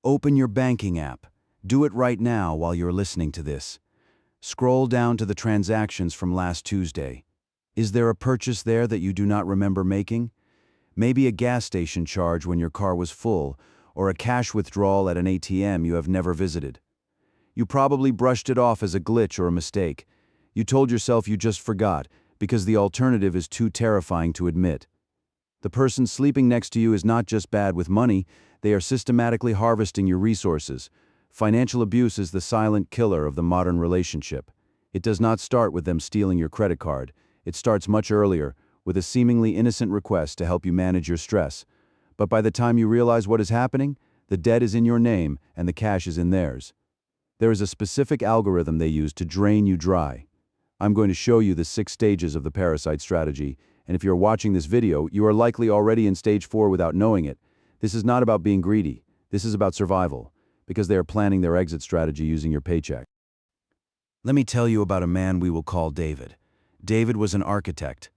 Open your banking app. Do it right now while you're listening to this. Scroll down to the transactions from last Tuesday. Is there a purchase there that you do not remember making? Maybe a gas station charge when your car was full, or a cash withdrawal at an ATM you have never visited. You probably brushed it off as a glitch or a mistake. You told yourself you just forgot, because the alternative is too terrifying to admit. The person sleeping next to you is not just bad with money, they are systematically harvesting your resources. Financial abuse is the silent killer of the modern relationship. It does not start with them stealing your credit card. It starts much earlier, with a seemingly innocent request to help you manage your stress. But by the time you realize what is happening, the debt is in your name and the cash is in theirs. There is a specific algorithm they use to drain you dry. I'm going to show you the 6 stages of the Parasite Strategy, and if you're watching this video, you are likely already in stage 4 without knowing it. This is not about being greedy. This is about survival, because they are planning their exit strategy using your paycheck. Let me tell you about a man we will call David. David was an architect,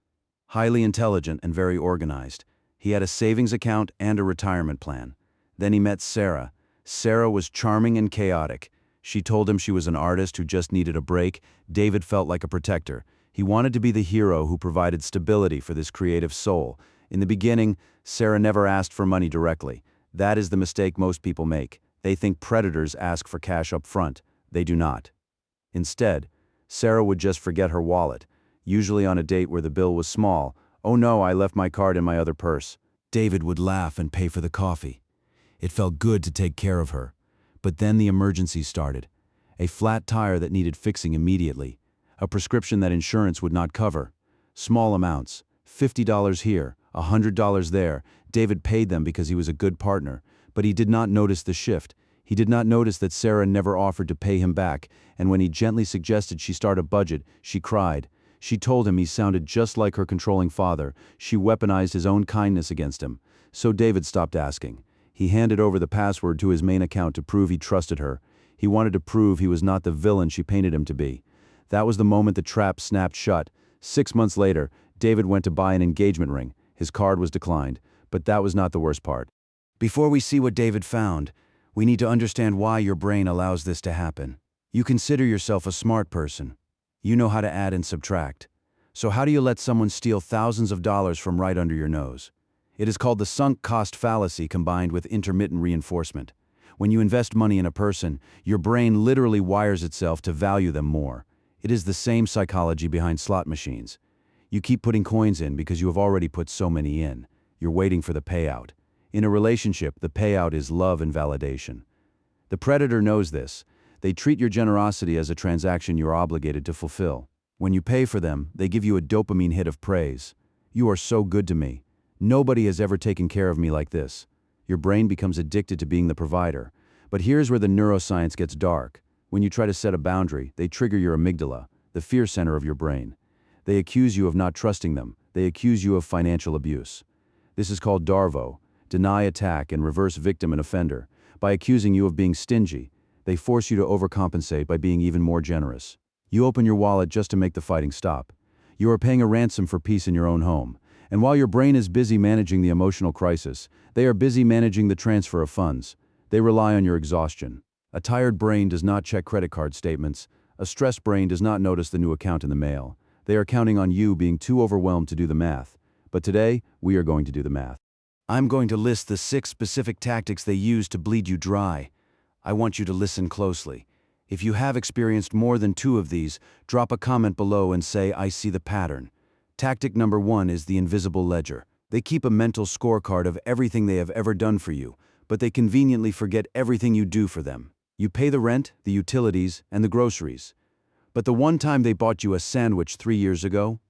highly intelligent and very organized. He had a savings account and a retirement plan. Then he met Sarah. Sarah was charming and chaotic. She told him she was an artist who just needed a break. David felt like a protector. He wanted to be the hero who provided stability for this creative soul. In the beginning, Sarah never asked for money directly. That is the mistake most people make. They think predators ask for cash up front. They do not. Instead, Sarah would just forget her wallet, usually on a date where the bill was small. "Oh no, I left my card in my other purse." David would laugh and pay for the coffee. It felt good to take care of her. But then the emergency started. A flat tire that needed fixing immediately. A prescription that insurance would not cover. Small amounts, $50 here, $100 there. David paid them because he was a good partner, but he did not notice the shift. He did not notice that Sarah never offered to pay him back, and when he gently suggested she start a budget, she cried. She told him he sounded just like her controlling father. She weaponized his own kindness against him. So David stopped asking. He handed over the password to his main account to prove he trusted her. He wanted to prove he was not the villain she painted him to be. That was the moment the trap snapped shut. 6 months later, David went to buy an engagement ring. His card was declined, but that was not the worst part. Before we see what David found, we need to understand why your brain allows this to happen. You consider yourself a smart person. You know how to add and subtract. So how do you let someone steal thousands of dollars from right under your nose? It is called the sunk cost fallacy combined with intermittent reinforcement. When you invest money in a person, your brain literally wires itself to value them more. It is the same psychology behind slot machines. You keep putting coins in because you have already put so many in. You're waiting for the payout. In a relationship, the payout is love and validation. The predator knows this. They treat your generosity as a transaction you're obligated to fulfill. When you pay for them, they give you a dopamine hit of praise. You are so good to me. Nobody has ever taken care of me like this. Your brain becomes addicted to being the provider. But here's where the neuroscience gets dark. When you try to set a boundary, they trigger your amygdala, the fear center of your brain. They accuse you of not trusting them. They accuse you of financial abuse. This is called DARVO, deny, attack, and reverse victim and offender. By accusing you of being stingy, they force you to overcompensate by being even more generous. You open your wallet just to make the fighting stop. You are paying a ransom for peace in your own home. And while your brain is busy managing the emotional crisis, they are busy managing the transfer of funds. They rely on your exhaustion. A tired brain does not check credit card statements. A stressed brain does not notice the new account in the mail. They are counting on you being too overwhelmed to do the math. But today, we are going to do the math. I'm going to list the 6 specific tactics they use to bleed you dry. I want you to listen closely. If you have experienced more than 2 of these, drop a comment below and say, "I see the pattern." Tactic number 1 is the invisible ledger. They keep a mental scorecard of everything they have ever done for you, but they conveniently forget everything you do for them. You pay the rent, the utilities, and the groceries. But the one time they bought you a sandwich 3 years ago,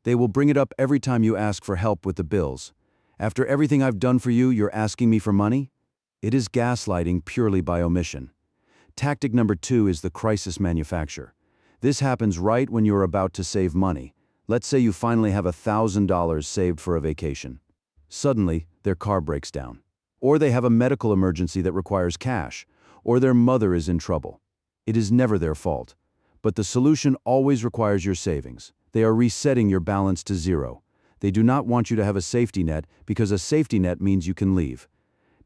they will bring it up every time you ask for help with the bills. After everything I've done for you, you're asking me for money? It is gaslighting purely by omission. Tactic number 2 is the crisis manufacture. This happens right when you're about to save money. Let's say you finally have $1,000 saved for a vacation. Suddenly, their car breaks down. Or they have a medical emergency that requires cash. Or their mother is in trouble. It is never their fault. But the solution always requires your savings. They are resetting your balance to 0. They do not want you to have a safety net because a safety net means you can leave.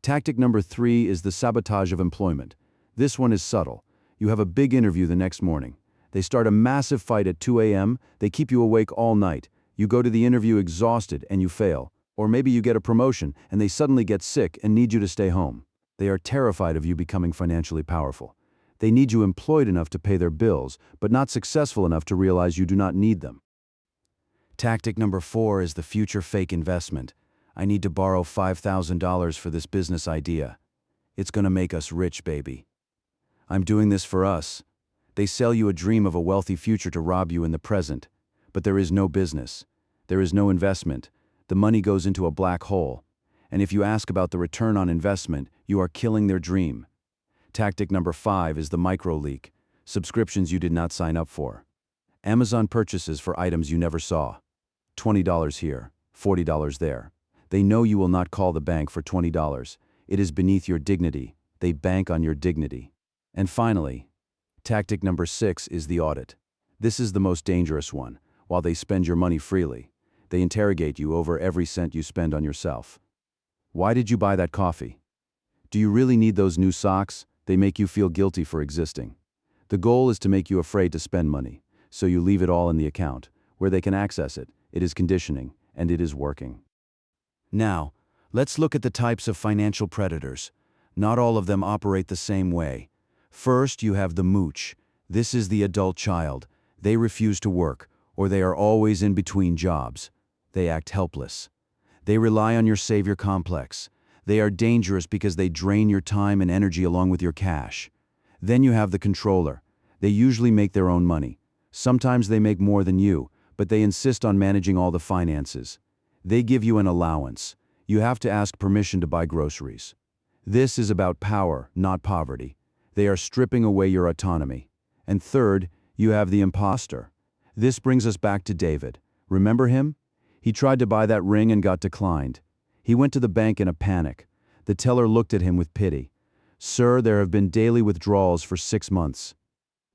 Tactic number 3 is the sabotage of employment. This one is subtle. You have a big interview the next morning. They start a massive fight at 2 a.m., they keep you awake all night. You go to the interview exhausted and you fail. Or maybe you get a promotion and they suddenly get sick and need you to stay home. They are terrified of you becoming financially powerful. They need you employed enough to pay their bills, but not successful enough to realize you do not need them. Tactic number 4 is the future fake investment. I need to borrow $5,000 for this business idea. It's gonna make us rich, baby. I'm doing this for us. They sell you a dream of a wealthy future to rob you in the present. But there is no business. There is no investment. The money goes into a black hole. And if you ask about the return on investment, you are killing their dream. Tactic number 5 is the micro leak. Subscriptions you did not sign up for. Amazon purchases for items you never saw. $20 here, $40 there. They know you will not call the bank for $20. It is beneath your dignity. They bank on your dignity. And finally, tactic number 6 is the audit. This is the most dangerous one. While they spend your money freely, they interrogate you over every cent you spend on yourself. Why did you buy that coffee? Do you really need those new socks? They make you feel guilty for existing. The goal is to make you afraid to spend money, so you leave it all in the account, where they can access it. It is conditioning, and it is working. Now, let's look at the types of financial predators. Not all of them operate the same way. First, you have the mooch. This is the adult child. They refuse to work, or they are always in between jobs. They act helpless. They rely on your savior complex. They are dangerous because they drain your time and energy along with your cash. Then you have the controller. They usually make their own money. Sometimes they make more than you, but they insist on managing all the finances. They give you an allowance. You have to ask permission to buy groceries. This is about power, not poverty. They are stripping away your autonomy. And third, you have the imposter. This brings us back to David. Remember him? He tried to buy that ring and got declined. He went to the bank in a panic. The teller looked at him with pity. "Sir, there have been daily withdrawals for 6 months."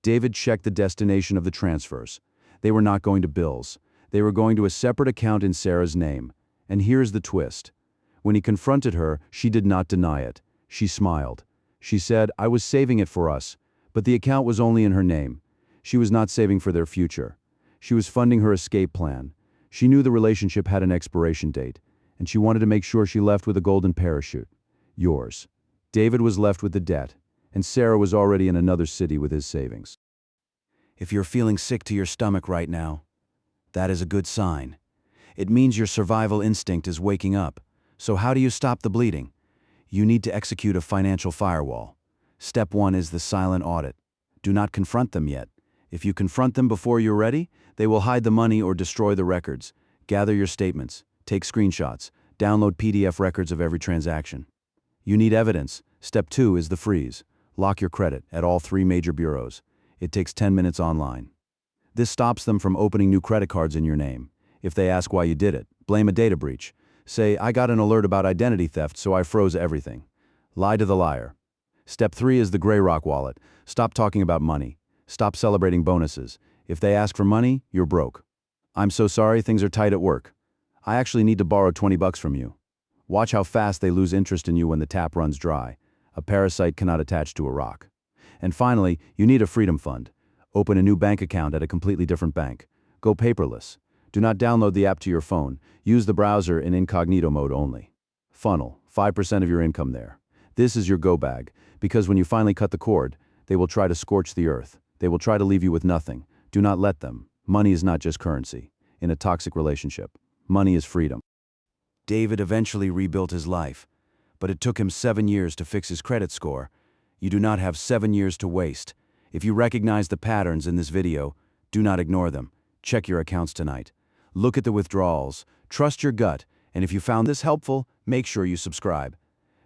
David checked the destination of the transfers. They were not going to bills. They were going to a separate account in Sarah's name. And here's the twist. When he confronted her, she did not deny it. She smiled. She said, "I was saving it for us, but the account was only in her name." She was not saving for their future. She was funding her escape plan. She knew the relationship had an expiration date, and she wanted to make sure she left with a golden parachute. Yours. David was left with the debt, and Sarah was already in another city with his savings. If you're feeling sick to your stomach right now, that is a good sign. It means your survival instinct is waking up. So how do you stop the bleeding? You need to execute a financial firewall. Step 1 is the silent audit. Do not confront them yet. If you confront them before you're ready, they will hide the money or destroy the records. Gather your statements, take screenshots, download PDF records of every transaction. You need evidence. Step 2 is the freeze. Lock your credit at all 3 major bureaus. It takes 10 minutes online. This stops them from opening new credit cards in your name. If they ask why you did it, blame a data breach. Say, "I got an alert about identity theft, so I froze everything." Lie to the liar. Step 3 is the gray rock wallet. Stop talking about money. Stop celebrating bonuses. If they ask for money, you're broke. "I'm so sorry, things are tight at work. I actually need to borrow $20 from you." Watch how fast they lose interest in you when the tap runs dry. A parasite cannot attach to a rock. And finally, you need a freedom fund. Open a new bank account at a completely different bank. Go paperless. Do not download the app to your phone. Use the browser in incognito mode only. Funnel 5% of your income there. This is your go bag, because when you finally cut the cord, they will try to scorch the earth. They will try to leave you with nothing. Do not let them. Money is not just currency. In a toxic relationship, money is freedom. David eventually rebuilt his life, but it took him 7 years to fix his credit score. You do not have 7 years to waste. If you recognize the patterns in this video, do not ignore them. Check your accounts tonight. Look at the withdrawals. Trust your gut. And if you found this helpful, make sure you subscribe.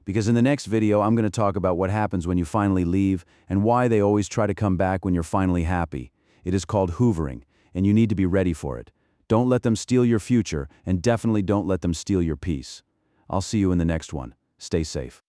Because in the next video, I'm going to talk about what happens when you finally leave and why they always try to come back when you're finally happy. It is called hoovering, and you need to be ready for it. Don't let them steal your future, and definitely don't let them steal your peace. I'll see you in the next one. Stay safe.